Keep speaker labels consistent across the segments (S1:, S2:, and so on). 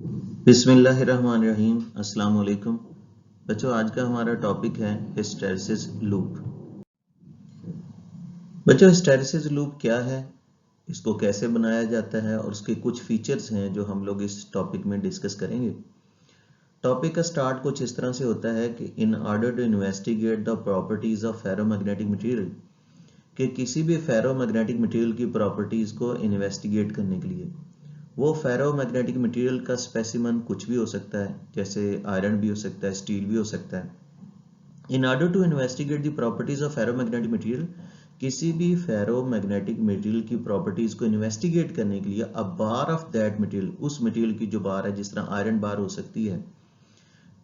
S1: बिस्मिल्लाहिर्रहमानिर्रहीम। अस्सलाम वालेकुम बच्चों, आज का हमारा टॉपिक है हिस्टैरिसीस लूप। बच्चों, हिस्टैरिसीस लूप क्या है, इसको कैसे बनाया जाता है और उसके कुछ फीचर्स हैं जो हम लोग इस टॉपिक में डिस्कस करेंगे। टॉपिक का स्टार्ट कुछ इस तरह से होता है कि in order to investigate the properties of ferromagnetic material, कि किसी भी फेरोमैग्नेटिक मटेरियल की प्रॉपर्टीज को इन्वेस्टिगेट करने के लिए वो फेरोमैग्नेटिक मटेरियल का स्पेसिमन कुछ भी हो सकता है, जैसे आयरन भी हो सकता है, स्टील भी हो सकता है। In order to investigate the properties of ferromagnetic material, किसी भी फेरोमैग्नेटिक मटेरियल की प्रॉपर्टीज को इन्वेस्टिगेट करने के लिए a bar of that material, उस मटेरियल की जो बार है, जिस तरह आयरन बार हो सकती है,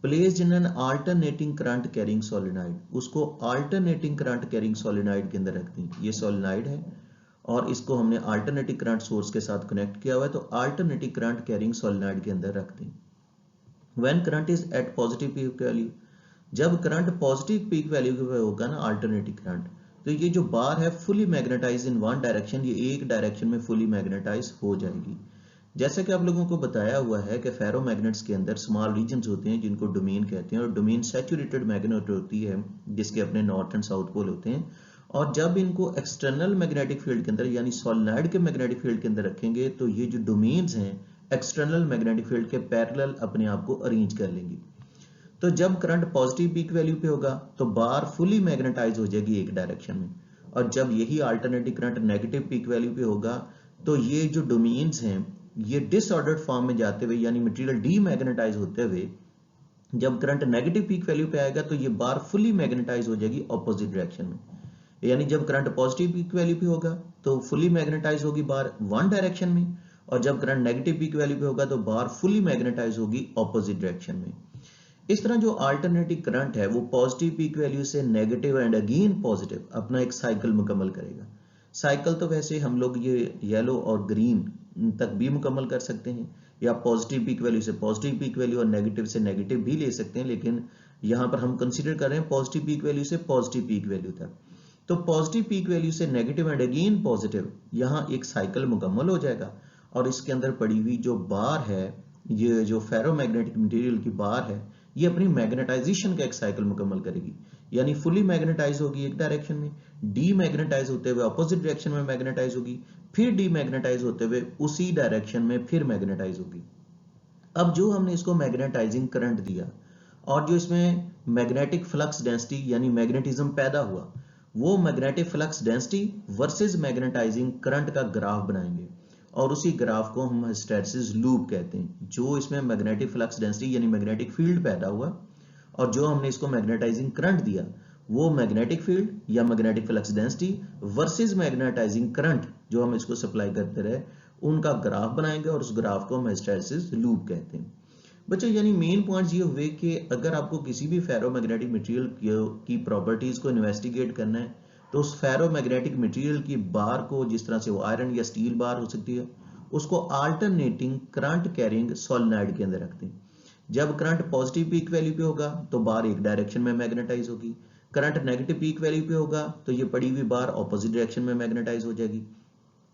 S1: placed in an alternating current carrying solenoid, उसको अल्टरनेटिंग करंट कैरिंग सोलेनॉइड के अंदर रखती है। ये सोलेनॉइड है और इसको हमने अल्टरनेटिंग करंट सोर्स के साथ कनेक्ट किया हुआ है, तो अल्टरनेटिंग करंट कैरिंग सोलेनॉइड के अंदर रखते हैं। When current is at positive peak value, जब करंट पॉजिटिव पीक वैल्यू पे होगा ना अल्टरनेटिंग करंट, तो ये जो बार है fully magnetise in one direction, ये एक डायरेक्शन में फुली मैग्नेटाइज हो जाएगी। जैसा कि आप लोगों को बताया हुआ है कि फेरोमैग्नेट्स के अंदर स्मॉल रीजन्स होते हैं जिनको डोमेन कहते हैं, और डोमेन सैचुरेटेड मैग्नेट होती है जिसके अपने नॉर्थ एंड साउथ पोल होते हैं। और जब इनको एक्सटर्नल मैग्नेटिक फील्ड के अंदर यानी सोलेनॉइड के मैग्नेटिक फील्ड के अंदर रखेंगे, तो ये जो डोमेन्स हैं एक्सटर्नल मैग्नेटिक फील्ड के पैरेलल अपने आप को अरेंज कर लेंगी। तो जब करंट पॉजिटिव पीक वैल्यू पे होगा तो बार फुली मैग्नेटाइज हो जाएगी एक डायरेक्शन में, और जब यही alternative current negative peak value पे होगा तो ये जो डोमेन्स हैं ये डिसऑर्डर्ड फॉर्म में जाते हुए यानी मटेरियल डीमैग्नेटाइज होते हुए, जब करंट नेगेटिव पीक वैल्यू पे आएगा तो ये बार फुली मैग्नेटाइज हो जाएगी ऑपोजिट डायरेक्शन में। यानी जब करंट पॉजिटिव पीक वैल्यू पे होगा तो फुली मैग्नेटाइज होगी बार वन डायरेक्शन में, और जब करंट नेगेटिव पीक वैल्यू पे होगा तो बार फुली मैग्नेटाइज होगी ऑपोजिट डायरेक्शन में। इस तरह जो अल्टरनेटिव करंट है वो पॉजिटिव पीक वैल्यू से नेगेटिव एंड अगेन पॉजिटिव अपना एक साइकिल मुकम्मल करेगा। साइकिल तो वैसे हम लोग ये येलो और ग्रीन तक भी मुकम्मल कर सकते हैं, या पॉजिटिव पीक वैल्यू से पॉजिटिव पीक वैल्यू और नेगेटिव से नेगेटिव भी ले सकते हैं, लेकिन यहाँ पर हम कंसीडर कर रहे हैं पॉजिटिव पीक वैल्यू से पॉजिटिव पीक वैल्यू तक। तो पॉजिटिव पीक वैल्यू से नेगेटिव एंड अगेन पॉजिटिव, यहाँ एक साइकिल मुकम्मल हो जाएगा। और इसके अंदर पड़ी हुई जो बार है, ये जो फेरोमैग्नेटिक मटेरियल की बार है, ये अपनी मैग्नेटाइजेशन का एक साइकिल मुकम्मल करेगी। यानी फुली मैग्नेटाइज होगी एक डायरेक्शन में, डीमैग्नेटाइज होते हुए अपोजिट डायरेक्शन में मैग्नेटाइज होगी, फिर डीमैग्नेटाइज होते हुए उसी डायरेक्शन में फिर मैग्नेटाइज होगी। अब जो हमने इसको मैग्नेटाइजिंग करंट दिया और जो इसमें मैग्नेटिक फ्लक्स डेंसिटी यानी मैग्नेटिज्म पैदा हुआ, वो magnetic flux density versus magnetising current का ग्राफ बनाएंगे, और उसी ग्राफ को हम हिस्टैरिसीस लूप कहते हैं। जो इसमें मैग्नेटिक फ्लक्स डेंसिटी यानी मैग्नेटिक फील्ड पैदा हुआ और जो हमने इसको मैग्नेटाइजिंग करंट दिया, वो मैग्नेटिक फील्ड या magnetic flux density versus magnetising current जो हम इसको सप्लाई करते रहे, उनका ग्राफ बनाएंगे और उस ग्राफ को हम हिस्टैरिसीस लूप कहते हैं। बच्चों, यानी मेन पॉइंट्स ये हुए कि अगर आपको किसी भी फेरोमैग्नेटिक मटेरियल की प्रॉपर्टीज को इन्वेस्टिगेट करना है, तो उस फेरोमैग्नेटिक मटेरियल की बार को, जिस तरह से वो आयरन या स्टील बार हो सकती है, उसको अल्टरनेटिंग करंट कैरिंग सोलेनॉइड के अंदर रखते हैं। जब करंट पॉजिटिव पीक वैल्यू पे होगा तो बार एक डायरेक्शन में मैग्नेटाइज होगी, करंट नेगेटिव पीक वैल्यू पे होगा तो ये पड़ी हुई बार ऑपोजिट डायरेक्शन में मैग्नेटाइज हो जाएगी।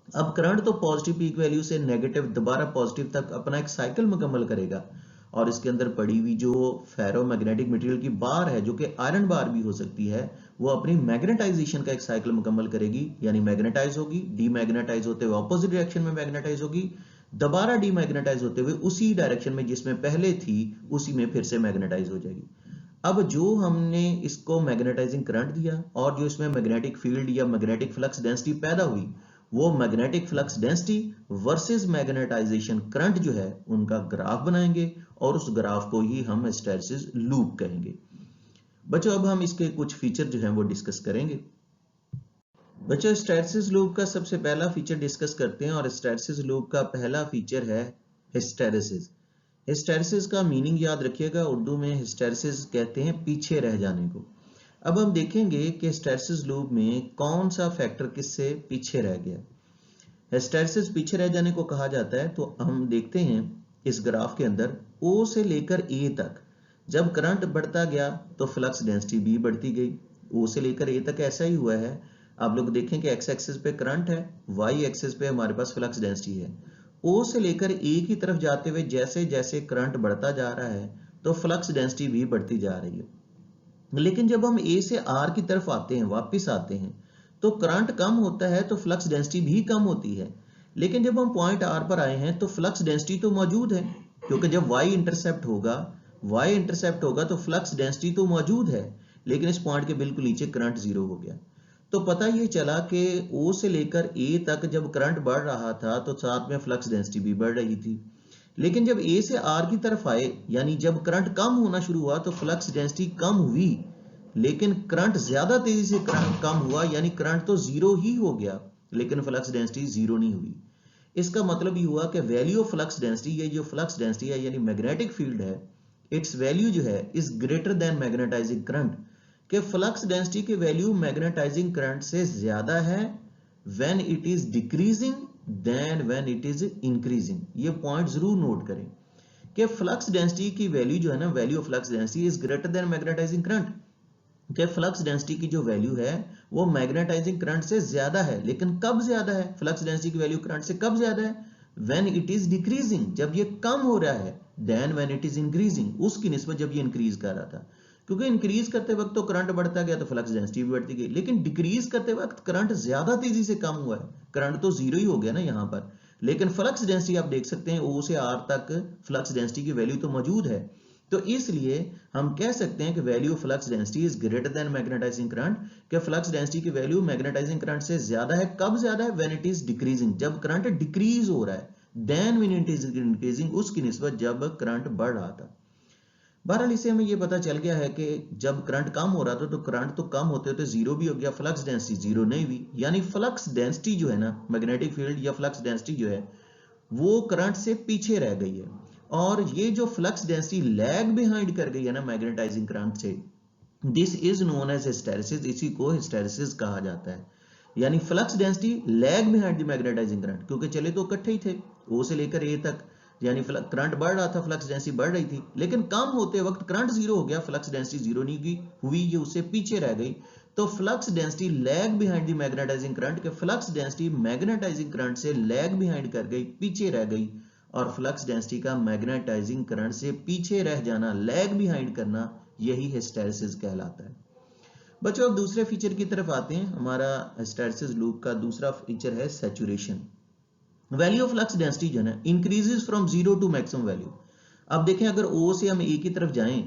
S1: अब करंट तो पॉजिटिव पीक वैल्यू से नेगेटिव दोबारा पॉजिटिव तक अपना एक साइकिल मुकम्मल करेगा, और इसके अंदर पड़ी हुई जो फेरोमैग्नेटिक मटेरियल की बार है, जो कि आयरन बार भी हो सकती है, वो अपनी मैग्नेटाइजेशन का एक साइकिल मुकम्मल करेगी, यानी मैग्नेटाइज होगी, डीमैग्नेटाइज होते हुए ऑपोजिट डायरेक्शन में मैग्नेटाइज होगी, दोबारा डीमैग्नेटाइज होते हुए उसी डायरेक्शन में जिसमें पहले थी उसी में फिर से मैग्नेटाइज हो जाएगी। अब जो हमने इसको मैग्नेटाइजिंग करंट दिया और जो इसमें मैग्नेटिक फील्ड या मैग्नेटिक फ्लक्स डेंसिटी पैदा हुई, वो magnetic flux density versus magnetisation current जो है उनका ग्राफ बनाएंगे, और उस ग्राफ को ही हम हिस्टैरिसीस लूप कहेंगे। बच्चों, अब हम इसके कुछ फीचर जो हैं वो डिस्कस करेंगे। बच्चों, हिस्टैरिसीस लूप का सबसे पहला फीचर डिस्कस करते हैं, और हिस्टैरिसीस लूप का पहला फीचर है हिस्टैरिसीस। हिस्टैरिसीस का मीनिंग याद रखिएगा, उर्दू में हिस्टैरिसीस कहते हैं पीछे रह जाने को। अब हम देखेंगे कि हिस्टैरिसीस लूप में कौन सा फैक्टर किससे पीछे रह गया। हिस्टैरिसीस पीछे रह जाने को कहा जाता है, तो हम देखते हैं इस ग्राफ के अंदर O से लेकर A तक जब करंट बढ़ता गया तो फ्लक्स डेंसिटी भी बढ़ती गई। O से लेकर A तक ऐसा ही हुआ है। आप लोग देखें कि एक्स एक्सिस पे करंट है, वाई एक्सिस पे हमारे पास फ्लक्स डेंसिटी है। ओ से लेकर ए की तरफ जाते हुए जैसे जैसे करंट बढ़ता जा रहा है तो फ्लक्स डेंसिटी भी बढ़ती जा रही है। लेकिन जब हम ए से आर की तरफ आते हैं, वापस आते हैं, तो करंट कम होता है तो फ्लक्स डेंसिटी भी कम होती है। लेकिन जब हम पॉइंट आर पर आए हैं तो फ्लक्स डेंसिटी तो मौजूद है, क्योंकि जब y इंटरसेप्ट होगा तो फ्लक्स डेंसिटी तो मौजूद है, लेकिन इस पॉइंट के बिल्कुल नीचे करंट जीरो हो गया। तो पता ये चला कि O से लेकर A तक जब करंट बढ़ रहा था तो साथ में फ्लक्स डेंसिटी भी बढ़ रही थी। लेकिन जब A से R की तरफ आए, यानी जब करंट कम होना शुरू हुआ तो फ्लक्स डेंसिटी कम हुई, लेकिन करंट ज्यादा तेजी से कम हुआ, यानी करंट तो जीरो ही हो गया लेकिन फ्लक्स डेंसिटी जीरो नहीं हुई। इसका मतलब ये हुआ कि वैल्यू ऑफ फ्लक्स डेंसिटी, ये जो फ्लक्स डेंसिटी है यानी मैग्नेटिक फील्ड है, इट्स वैल्यू जो है is greater than magnetising current, कि फ्लक्स डेंसिटी की वैल्यू मैग्नेटाइजिंग करंट से ज्यादा है when it is decreasing than when it is increasing. ये पॉइंट जरूर नोट करें कि फ्लक्स डेंसिटी की वैल्यू जो है ना, value of flux density is greater than magnetising current, कि फ्लक्स डेंसिटी की जो वैल्यू है वो मैग्नेटाइजिंग करंट से ज्यादा है। लेकिन कब ज्यादा है फ्लक्स डेंसिटी की वैल्यू करंट से कब ज्यादा है? व्हेन इट इज डिक्रीजिंग, जब ये कम हो रहा है, than when it is increasing, उसकी निस्बत जब ये इंक्रीज कर रहा था। क्योंकि इंक्रीज करते वक्त तो करंट बढ़ता गया तो फ्लक्स डेंसिटी भी बढ़ती गई, लेकिन डिक्रीज करते वक्त करंट ज्यादा तेजी से कम हुआ है, करंट तो जीरो ही हो गया ना यहाँ पर, लेकिन फ्लक्स डेंसिटी आप देख सकते हैं O से R तक फ्लक्स डेंसिटी की वैल्यू तो मौजूद है। तो इसलिए हम कह सकते हैं कि value of flux density is greater than magnetising current, कि फ्लक्स डेंसिटी की वैल्यू मैग्नेटाइजिंग करंट से ज्यादा है। कब ज्यादा है? व्हेन इट इज डिक्रीजिंग, जब करंट डिक्रीज हो रहा है, than when it is increasing, उसकी निस्बत जब करंट बढ़ रहा था। बहरहाल इससे हमें यह पता चल गया है कि जब करंट कम हो रहा था तो करंट तो कम होते होते जीरो भी हो गया, फ्लक्स डेंसिटी जीरो नहीं हुई, यानी फ्लक्स डेंसिटी जो है ना, मैग्नेटिक फील्ड या फ्लक्स डेंसिटी जो है वो करंट से पीछे रह गई है। और ये जो फ्लक्स डेंसिटी लैग बिहाइंड कर गई है ना मैग्नेटाइजिंग करंट से, this is known as hysteresis, इसी को हिस्टैरिसीस कहा जाता है। यानी flux density lag behind the magnetising current, क्योंकि चले तो इकट्ठे ही थे O से लेकर A तक, यानी करंट बढ़ रहा था, फ्लक्स डेंसिटी बढ़ रही थी, लेकिन कम होते वक्त करंट जीरो हो गया, फ्लक्स डेंसिटी जीरो नहीं हुई, ये उससे पीछे रह गई। तो flux density lag behind the magnetising current, के फ्लक्स डेंसिटी मैग्नेटाइजिंग करंट से लैग बिहाइंड कर गई, पीछे रह गई, और फ्लक्स डेंसिटी का मैग्नेटाइजिंग करंट से पीछे रह जाना, लैग बिहाइंड करना, यही हिस्टैरिसीस कहलाता है। बच्चों अब दूसरे फीचर की तरफ आते हैं। हमारा हिस्टैरिसीस लूप का दूसरा फीचर है saturation. Value of flux density जो है ना increases from zero to maximum value. अब देखें अगर O से हम A की तरफ जाएं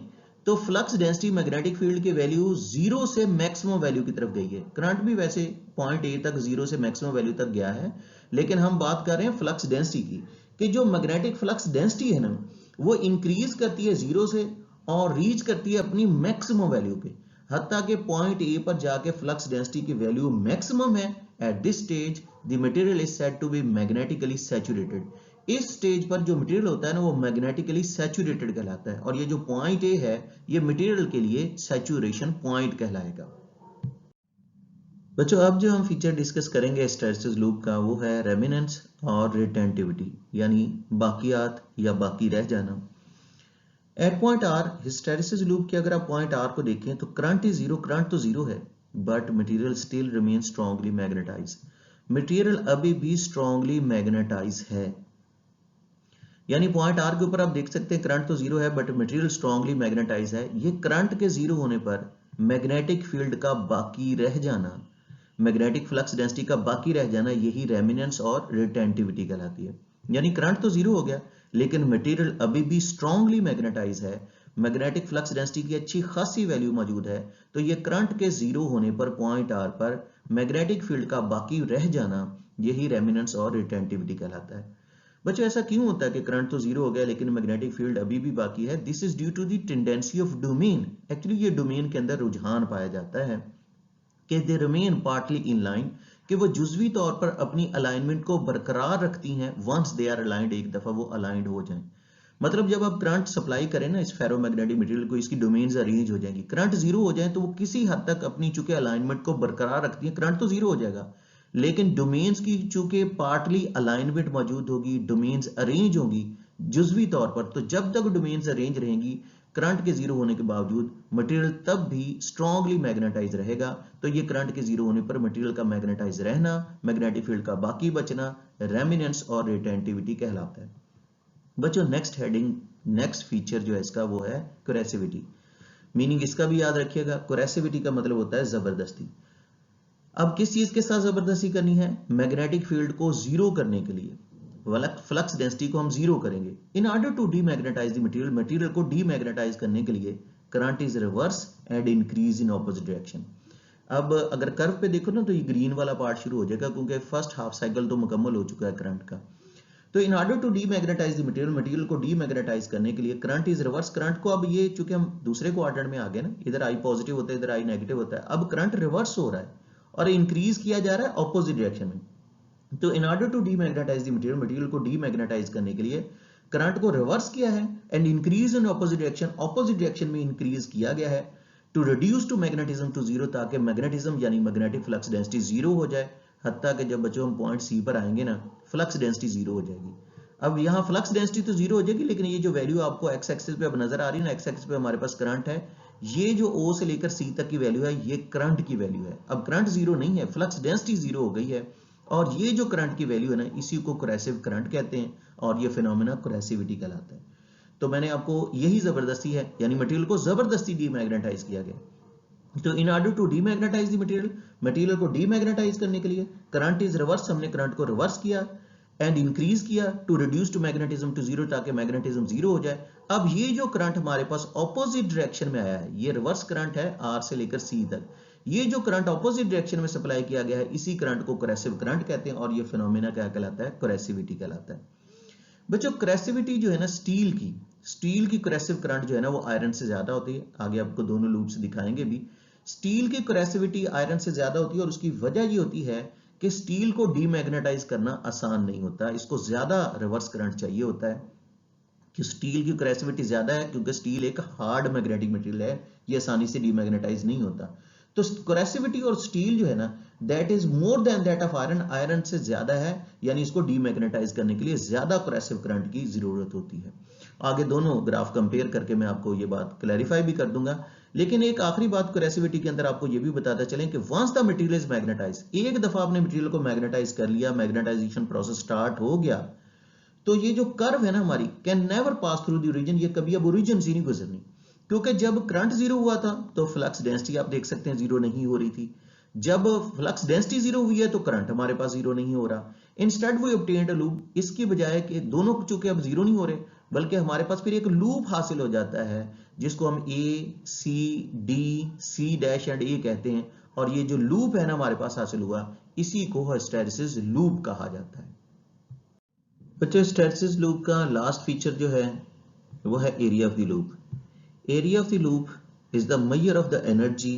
S1: तो फ्लक्स डेंसिटी मैग्नेटिक फील्ड की वैल्यू जीरो से मैक्सिमम वैल्यू की तरफ गई है। करंट भी वैसे पॉइंट A तक जीरो से मैक्सिमम वैल्यू तक गया है, लेकिन हम बात कर रहे हैं फ्लक्स डेंसिटी की, कि जो मैग्नेटिक फ्लक्स डेंसिटी है ना वो इंक्रीज करती है जीरो से और रीच करती है अपनी मैक्सिमम वैल्यू पे, हत्ता के पॉइंट A पर जाके फ्लक्स डेंसिटी की वैल्यू मैक्सिमम है। At this stage the material is said to be magnetically saturated. इस स्टेज पर जो मटेरियल होता है ना वो मैग्नेटिकली सैचुरेटेड कहलाता है, और ये जो पॉइंट A है ये मटेरियल के लिए सैचुरेशन पॉइंट कहलाएगा। बच्चों अब जो हम फीचर डिस्कस करेंगे हिस्टैरिसीस लूप का वो है रेमिनेंस और रिटेंटिविटी, यानी बाकियात या बाकी रह जाना। At point R hysteresis loop के अगर आप पॉइंट आर को देखें तो करंट इज जीरो, करंट तो जीरो है, but material still remain strongly magnetise. Material अभी भी स्ट्रांगली मैग्नेटाइज है, यानी पॉइंट आर के ऊपर आप देख सकते हैं करंट तो जीरो है बट मटेरियल स्ट्रांगली मैग्नेटाइज है। ये करंट के जीरो होने पर मैग्नेटिक फील्ड का बाकी रह जाना, मैग्नेटिक फ्लक्स डेंसिटी का बाकी रह जाना, यही रेमिनेंस और रिटेंटिविटी कहलाती है। यानी करंट तो जीरो हो गया लेकिन मटेरियल अभी भी स्ट्रांगली मैग्नेटाइज है, मैग्नेटिक फ्लक्स डेंसिटी की अच्छी खासी वैल्यू मौजूद है, तो ये करंट के जीरो होने पर पॉइंट आर पर मैग्नेटिक फील्ड का बाकी रह जाना, यही रेमिनेंस और रिटेंटिविटी कहलाता है। बच्चों ऐसा क्यों होता है कि करंट तो जीरो हो गया लेकिन मैग्नेटिक फील्ड अभी भी बाकी है? This is due to the tendency of domain. Actually ये डोमेन के अंदर रुझान पाया जाता है कि they remain partly in line, कि वो जुजवी तौर पर अपनी अलाइनमेंट को बरकरार रखती हैं वंस दे आर अलाइंड, एक दफा वो अलाइंड हो जाएं। मतलब जब आप करंट सप्लाई करें ना इस फेरोमैग्नेटिक मटेरियल को, इसकी डोमेन्स अरेंज हो जाएंगी, करंट जीरो हो जाए तो वो किसी हद तक अपनी चूंकि अलाइनमेंट को बरकरार रखती है, करंट तो जीरो हो जाएगा लेकिन डोमेन्स की चूंकि पार्टली अलाइनमेंट मौजूद होगी, डोमेन्स अरेंज होंगी जुजवी तौर पर, तो जब तक डोमेन्स अरेंज रहेंगी करंट के जीरो होने के बावजूद मटेरियल तब भी स्ट्रांगली मैग्नेटाइज रहेगा। तो ये करंट के जीरो होने पर मटेरियल का मैग्नेटाइज रहना, मैग्नेटिक फील्ड का बाकी बचना रेमिनेंस और रिटेंटिविटी कहलाता है। बच्चों नेक्स्ट हेडिंग, नेक्स्ट फीचर जो है इसका वो है कोरेसिविटी। मीनिंग इसका भी याद रखिएगा, कोरेसिविटी का मतलब होता है जबरदस्ती। अब किस चीज के साथ जबरदस्ती करनी है? मैग्नेटिक फील्ड को जीरो करने के लिए, फ्लक्स डेंसिटी को हम जीरो करेंगे। In order to demagnetize the material, material को डीमैग्नेटाइज करने के लिए current is reverse and increase in opposite direction. अब अगर कर्व पे देखो ना तो ये ग्रीन वाला पार्ट शुरू हो जाएगा क्योंकि फर्स्ट हाफ साइकिल तो मुकम्मल हो चुका है करंट का। तो in order to demagnetize the material, material को डीमैग्नेटाइज करने के लिए करंट इज रिवर्स, करंट को अब ये चूंकि हम दूसरे क्वाड्रेंट में आ गए ना, इधर आई पॉजिटिव होता है इधर आई नेगेटिव होता है, अब करंट रिवर्स हो रहा है और इंक्रीज किया जा रहा है ऑपोजिट डायरेक्शन में। तो in order to demagnetize the material, material को डीमैग्नेटाइज करने के लिए करंट को रिवर्स किया है and increase in opposite direction, opposite direction में इंक्रीज किया गया है to reduce to magnetism to zero, ताकि मैग्नेटिज्म यानी मैग्नेटिक फ्लक्स डेंसिटी जीरो हो जाए। हत्ता कि जब बच्चों हम पॉइंट सी पर आएंगे ना, फ्लक्स डेंसिटी जीरो हो जाएगी। अब यहाँ फ्लक्स डेंसिटी तो जीरो हो जाएगी, लेकिन ये जो वैल्यू आपको एक्स एक्सिस पे अब नजर आ रही है ना, एक्स एक्सिस पे हमारे पास करंट है, ये जो O से लेकर C तक की वैल्यू है ये करंट की वैल्यू है। अब करंट जीरो नहीं है, फ्लक्स डेंसिटी जीरो हो गई है और ये जो करंट की वैल्यू है ना, इसी को कोरेसिव करंट कहते हैं और ये फिनोमेना कोरेसिविटी कहलाता है। तो मैंने आपको यही जबरदस्ती है, यानी मटेरियल को जबरदस्ती डीमैग्नेटाइज किया गया। तो in order to demagnetize the material, material को डीमैग्नेटाइज करने के लिए करंट इज रिवर्स, हमने करंट को रिवर्स किया एंड इंक्रीज किया to reduce to magnetism to zero, ताकि मैग्नेटिज्म जीरो हो जाए। अब ये जो करंट हमारे पास ऑपोजिट डायरेक्शन में आया है, ये रिवर्स करंट है R से लेकर C तक, ये जो करंट ऑपोजिट डायरेक्शन में सप्लाई किया गया है, इसी करंट को कोरेसिव करंट कहते हैं और ये फिनोमेना क्या कहलाता है? कोरेसिविटी कहलाता है। बच्चों कोरेसिविटी जो है ना स्टील की कोरेसिव करंट जो है ना वो आयरन से ज्यादा होती है। आगे आपको दोनों लूप्स दिखाएंगे भी। स्टील की कोरेसिविटी आयरन से ज्यादा होती है और उसकी वजह ये होती है कि स्टील को डीमैग्नेटाइज करना आसान नहीं होता, इसको ज्यादा रिवर्स करंट चाहिए होता है। कि स्टील की कोरेसिविटी ज्यादा है क्योंकि स्टील एक हार्ड मैग्नेटिक मटेरियल है, ये आसानी से डीमैग्नेटाइज नहीं होता। तो कोरेसिविटी और स्टील जो है ना that is more than that of iron, iron से ज्यादा है, यानी इसको डीमैग्नेटाइज करने के लिए ज्यादा कोरेसिव करंट की जरूरत होती है। आगे दोनों ग्राफ कंपेयर करके मैं आपको ये बात क्लैरिफाई भी कर दूंगा, लेकिन एक आखिरी बात कोरेसिविटी के अंदर आपको ये भी बताता चलें कि once the material is magnetize, एक दफा आपने मटेरियल को मैग्नेटाइज कर लिया, मैग्नेटाइजेशन प्रोसेस स्टार्ट हो गया, तो ये जो कर्व है ना हमारी can never pass through the origin, ये कभी अब ओरिजिन से नहीं गुजरनी, क्योंकि जब करंट जीरो हुआ था तो फ्लक्स डेंसिटी आप देख सकते हैं जीरो नहीं हो रही थी। जब फ्लक्स डेंसिटी जीरो हुई है तो करंट हमारे पास जीरो नहीं हो रहा। Instead we obtained a loop, इसकी बजाय कि दोनों चूंकि अब जीरो नहीं हो रहे बल्कि हमारे पास फिर एक लूप हासिल हो जाता है जिसको हम A C D C dash and A कहते हैं, और ये जो लूप है ना हमारे पास हासिल हुआ इसी को हिस्टैरिसीस लूप कहा जाता है। बच्चों हिस्टैरिसीस लूप का लास्ट फीचर जो है वो है area of the loop. Area of the loop is the measure of the energy.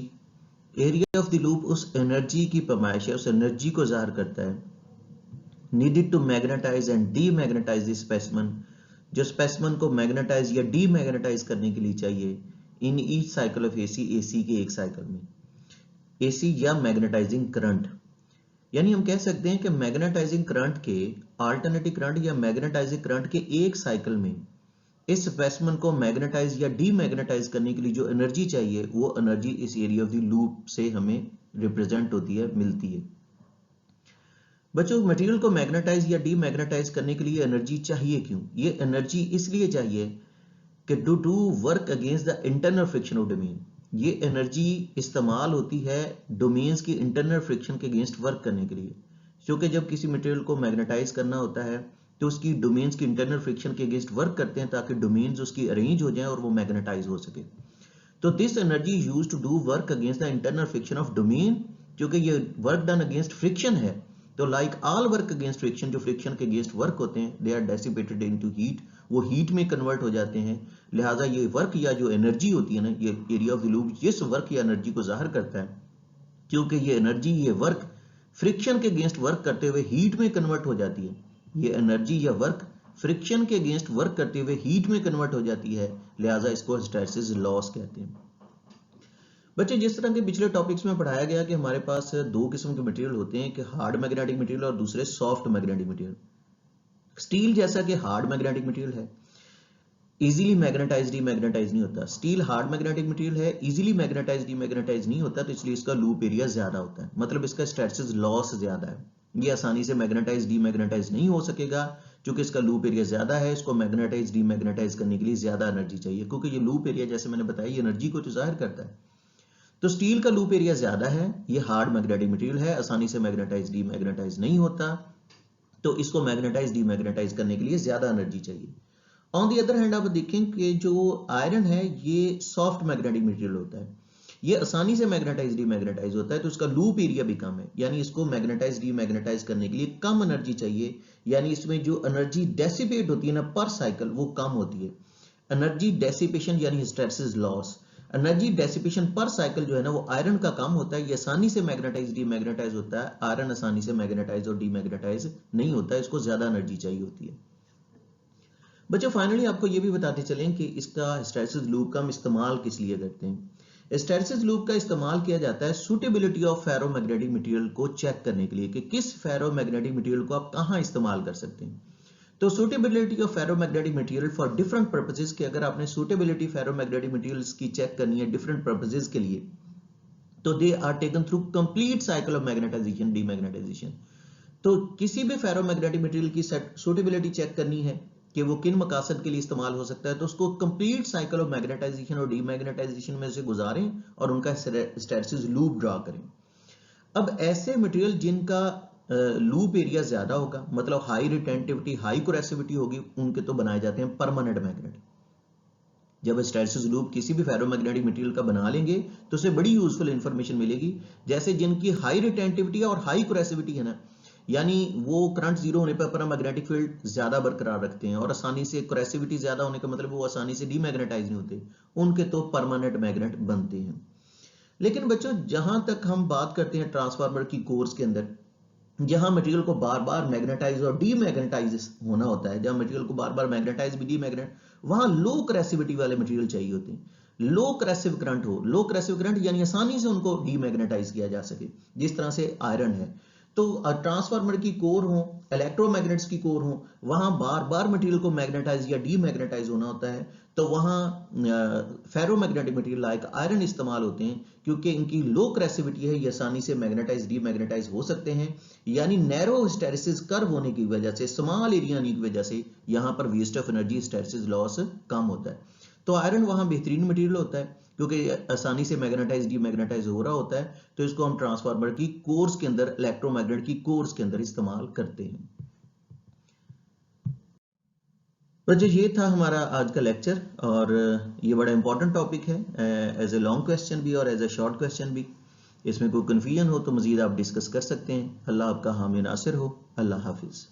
S1: Area of the loop उस एनर्जी की पैमाइश है, उस एनर्जी को जाहिर करता है needed to magnetize and demagnetize the specimen, जो स्पेसिमेन को मैग्नेटाइज या डीमैग्नेटाइज करने के लिए चाहिए in each cycle of AC, AC के एक साइकिल में। एसी या मैग्नेटाइजिंग करंट, यानी हम कह सकते हैं कि मैग्नेटाइजिंग करंट के अल्टरनेटिंग करंट या मैग्नेटाइजिंग करंट के एक साइकिल में इस स्पेसिमेन को मैग्नेटाइज या डीमैग्नेटाइज करने के लिए जो एनर्जी चाहिए वो एनर्जी इस एरिया ऑफ द लूप से हमें रिप्रेजेंट होती है, मिलती है। बच्चों मटेरियल को मैग्नेटाइज या डीमैग्नेटाइज करने के लिए एनर्जी चाहिए क्यों? ये एनर्जी इसलिए चाहिए कि to work against the internal friction of domain. ये एनर्जी इस्तेमाल होती है डोमेन्स की इंटरनल फ्रिक्शन के अगेंस्ट वर्क करने के लिए, क्योंकि जब किसी मटेरियल को मैग्नेटाइज करना होता है तो उसकी डोमेन्स की इंटरनल फ्रिक्शन के अगेंस्ट वर्क करते हैं ताकि डोमेन्स उसकी अरेंज हो जाएं और वो मैग्नेटाइज हो सके। तो this energy used to do work against the internal friction of domain, क्योंकि ये वर्क डन अगेंस्ट फ्रिक्शन है। तो like all work against friction, जो फ्रिक्शन के अगेंस्ट वर्क होते हैं they are dissipated into heat, वो हीट में कन्वर्ट हो जाते हैं। लिहाजा ये वर्क या जो एनर्जी होती है ना, ये एरिया ऑफ द लूप जिस वर्क या एनर्जी को जाहिर करता है, क्योंकि ये एनर्जी ये वर्क फ्रिक्शन के अगेंस्ट वर्क करते हुए हीट में कन्वर्ट हो जाती है। ये एनर्जी या वर्क फ्रिक्शन के अगेंस्ट वर्क करते हुए हीट में कन्वर्ट हो जाती है, लिहाजा इसको हिस्टैरिसीस लॉस कहते हैं। बच्चे जिस तरह के पिछले टॉपिक्स में पढ़ाया गया कि हमारे पास दो किस्म के मटेरियल होते हैं, कि हार्ड मैग्नेटिक मटेरियल और दूसरे सॉफ्ट मैग्नेटिक मटेरियल। स्टील जैसा कि हार्ड मैग्नेटिक मटेरियल है, इजीली मैग्नेटाइज डीमैग्नेटाइज नहीं होता। स्टील हार्ड मैग्नेटिक मटेरियल है, इजीली मैग्नेटाइज डीमैग्नेटाइज नहीं होता, तो इसलिए इसका लूप एरिया ज्यादा होता है, मतलब इसका हिस्टैरिसीस लॉस ज्यादा है। ये आसानी से मैग्नेटाइज डीमैग्नेटाइज नहीं हो सकेगा क्योंकि इसका लूप एरिया ज्यादा है। इसको मैग्नेटाइज डीमैग्नेटाइज करने के लिए ज्यादा एनर्जी चाहिए, क्योंकि ये लूप एरिया जैसे मैंने बताया ये एनर्जी को तो जाहिर करता है। तो स्टील का लूप एरिया ज्यादा है, ये हार्ड मैग्नेटिक मटेरियल है, आसानी से मैग्नेटाइज डीमैग्नेटाइज नहीं होता, तो इसको मैग्नेटाइज डीमैग्नेटाइज करने के लिए ज्यादा एनर्जी चाहिए। ऑन दी अदर हैंड आप देखें कि जो आयरन है ये सॉफ्ट मैग्नेटिक मटेरियल होता है, ये आसानी से मैग्नेटाइज डीमैग्नेटाइज होता है, तो इसका लूप एरिया भी कम है, यानी इसको मैग्नेटाइज डीमैग्नेटाइज करने के लिए कम एनर्जी चाहिए, यानी इसमें जो एनर्जी डेसिपेट होती है ना पर साइकिल वो कम होती है। एनर्जी डेसिपेशन यानी हिस्टैरिसीस लॉस, एनर्जी डेसिपेशन पर साइकिल जो है ना वो आयरन का कम होता है, ये आसानी से मैग्नेटाइज डीमैग्नेटाइज होता है। आयरन आसानी से मैग्नेटाइज और डीमैग्नेटाइज नहीं होता है, इसको ज्यादा एनर्जी चाहिए होती है। बच्चों फाइनली आपको ये भी बताते चलें कि इसका हिस्टैरिसीस लूप का हम इस्तेमाल किस लिए करते हैं। हिस्टैरिसीस लूप का इस्तेमाल किया जाता है सुटेबिलिटी ऑफ फेरोमैग्नेटिक मटेरियल को चेक करने के लिए कि किस फेरोमैग्नेटिक मटेरियल को आप कहां इस्तेमाल कर सकते हैं। तो suitability of ferromagnetic material for different purposes, कि अगर आपने सुटेबिलिटी फेरोमैग्नेटिक मटेरियल्स की चेक करनी है डिफरेंट पर्पसेस के लिए, तो they are taken through complete cycle of magnetization demagnetization. तो किसी भी फेरोमैग्नेटिक मटेरियल की सुटेबिलिटी चेक करनी है कि वो किन मकासद के लिए इस्तेमाल हो सकता है, तो उसको कंप्लीट साइकिल ऑफ मैग्नेटाइजेशन और डीमैग्नेटाइजेशन में से गुजारें और उनका हिस्टैरिसीस लूप ड्रा करें। अब ऐसे मटेरियल जिनका लूप एरिया ज्यादा होगा, मतलब हाई रिटेंटिविटी हाई कोरेसिविटी होगी, उनके तो बनाए जाते हैं परमानेंट मैग्नेट। जब हिस्टैरिसीस लूप किसी भी फेरोमैग्नेटिक मटेरियल का बना लेंगे तो उसे बड़ी यूजफुल इंफॉर्मेशन मिलेगी, जैसे जिनकी हाई रिटेंटिविटी और हाई कोरेसिविटी है ना, यानी वो करंट जीरो होने पर मैग्नेटिक फील्ड ज्यादा बरकरार रखते हैं और आसानी से कोरेसिविटी ज्यादा होने का मतलब वो आसानी से डीमैग्नेटाइज नहीं होते, उनके तो परमानेंट मैग्नेट बनते हैं। लेकिन बच्चों जहां तक हम बात करते हैं ट्रांसफार्मर की कोर्स के अंदर, जहां मटेरियल को बार बार मैग्नेटाइज और डीमैग्नेटाइज होना होता है, जहां मटेरियल को बार बार मैग्नेटाइज भी डीमैग्नेट, वहां लो करेसिविटी वाले मटेरियल चाहिए होते हैं। लो करेसिव करंट हो, लो करेसिव करंट यानी आसानी से उनको डीमैग्नेटाइज किया जा सके, जिस तरह से आयरन है। तो ट्रांसफार्मर की कोर हो, इलेक्ट्रोमैग्नेट्स की कोर हो, वहां बार बार मटेरियल को मैग्नेटाइज या डीमैग्नेटाइज होना होता है, तो वहां फेरोमैग्नेटिक मटेरियल लाइक आयरन इस्तेमाल होते हैं, क्योंकि इनकी लो करेसिविटी है, ये आसानी से मैग्नेटाइज डीमैग्नेटाइज हो सकते हैं, यानी नैरो हिस्टैरिसीस कर्व होने की वजह से, स्मॉल एरिया होने की वजह से यहां पर waste of energy hysteresis loss कम होता है। तो आयरन वहां बेहतरीन मटेरियल होता है क्योंकि आसानी से मैग्नेटाइज डीमैग्नेटाइज हो रहा होता है, तो इसको हम ट्रांसफार्मर की कोर्स के अंदर, इलेक्ट्रोमैग्नेट की कोर्स के अंदर इस्तेमाल करते हैं। तो जो ये था हमारा आज का लेक्चर, और ये बड़ा इंपॉर्टेंट टॉपिक है, एज ए लॉन्ग क्वेश्चन भी और एज ए शॉर्ट क्वेश्चन भी। इसमें कोई कन्फ्यूजन हो तो मजीद आप डिस्कस कर सकते हैं। अल्लाह आपका हामी नासिर हो। अल्लाह हाफिज।